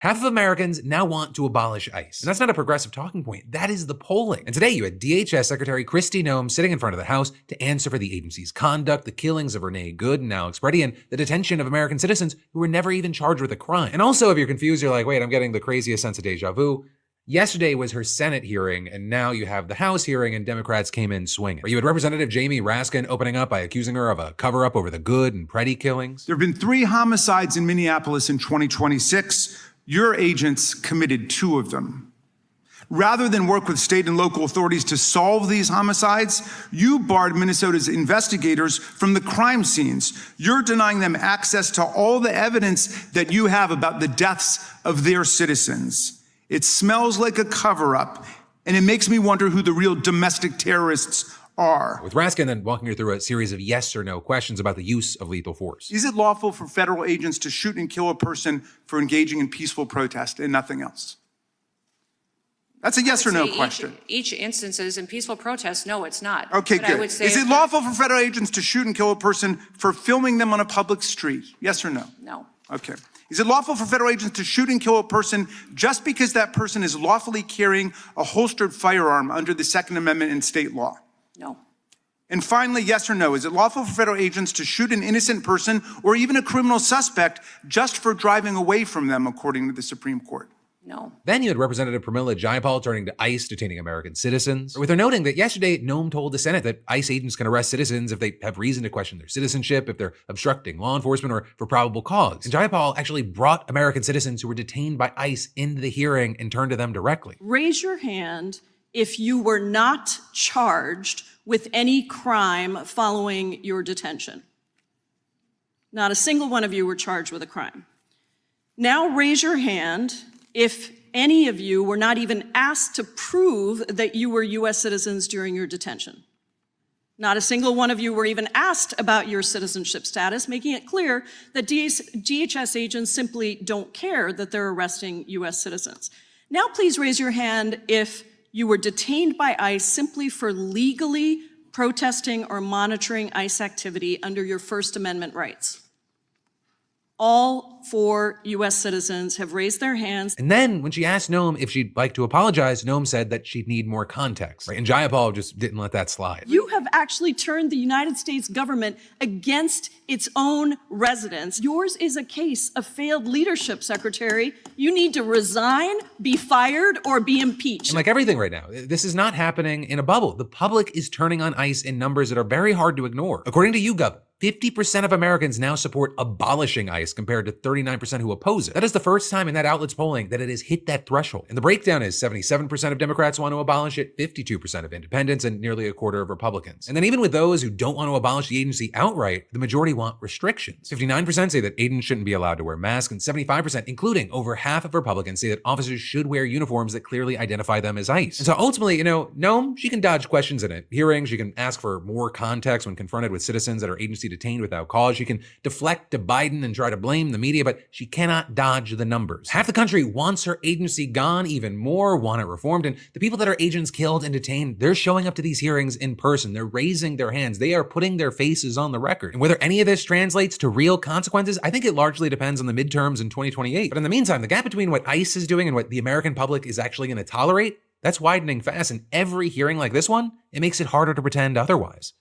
Half of Americans now want to abolish ICE. And that's not a progressive talking point. That is the polling. And today you had DHS Secretary Kristi Noem sitting in front of the House to answer for the agency's conduct, the killings of Renee and Alex Pretti, and the detention of American citizens who were never even charged with a crime. And also, if you're confused, you're like, wait, I'm getting the craziest sense of deja vu. Yesterday was her Senate hearing, and now you have the House hearing, and Democrats came in swinging. You had Representative Jamie Raskin opening up by accusing her of a cover-up over the Good and Pretti killings. There have been 3 homicides in Minneapolis in 2026. Your agents committed 2 of them. Rather than work with state and local authorities to solve these homicides, you barred Minnesota's investigators from the crime scenes. You're denying them access to all the evidence that you have about the deaths of their citizens. It smells like a cover-up, and it makes me wonder who the real domestic terrorists are. With Raskin then walking her through a series of yes or no questions about the use of lethal force. Is it lawful for federal agents to shoot and kill a person for engaging in peaceful protest and nothing else? That's a yes or no question. Each instances in peaceful protest, no, it's not. Okay, good. Is it lawful for federal agents to shoot and kill a person for filming them on a public street? Yes or no? No. Okay. Is it lawful for federal agents to shoot and kill a person just because that person is lawfully carrying a holstered firearm under the Second Amendment in state law? No. And finally, yes or no, is it lawful for federal agents to shoot an innocent person or even a criminal suspect just for driving away from them, according to the Supreme Court? No. Then you had Representative Pramila Jayapal turning to ICE detaining American citizens, with her noting that yesterday Noem told the Senate that ICE agents can arrest citizens if they have reason to question their citizenship, if they're obstructing law enforcement, or for probable cause. And Jayapal actually brought American citizens who were detained by ICE into the hearing and turned to them directly. Raise your hand if you were not charged with any crime following your detention. Not a single one of you were charged with a crime. Now raise your hand if any of you were not even asked to prove that you were U.S. citizens during your detention. Not a single one of you were even asked about your citizenship status, making it clear that DHS agents simply don't care that they're arresting U.S. citizens. Now please raise your hand if you were detained by ICE simply for legally protesting or monitoring ICE activity under your First Amendment rights. All 4 U.S. citizens have raised their hands. And then when she asked Noem if she'd like to apologize, Noem said that she'd need more context. Right? And Jayapal just didn't let that slide. You have actually turned the United States government against its own residents. Yours is a case of failed leadership, Secretary. You need to resign, be fired, or be impeached. And like everything right now, this is not happening in a bubble. The public is turning on ICE in numbers that are very hard to ignore. According to YouGov, 50% of Americans now support abolishing ICE compared to 39% who oppose it. That is the first time in that outlet's polling that it has hit that threshold. And the breakdown is 77% of Democrats want to abolish it, 52% of independents, and nearly a quarter of Republicans. And then even with those who don't want to abolish the agency outright, the majority want restrictions. 59% say that agents shouldn't be allowed to wear masks, and 75%, including over half of Republicans, say that officers should wear uniforms that clearly identify them as ICE. And so ultimately, Noem, she can dodge questions in a hearing. She can ask for more context when confronted with citizens that are agency detained without cause. She can deflect to Biden and try to blame the media, but she cannot dodge the numbers. Half the country wants her agency gone, even more want it reformed, and the people that are agents killed and detained, they're showing up to these hearings in person. They're raising their hands. They are putting their faces on the record. And whether any of this translates to real consequences, I think it largely depends on the midterms in 2028. But in the meantime, the gap between what ICE is doing and what the American public is actually going to tolerate, that's widening fast. And every hearing like this one, it makes it harder to pretend otherwise.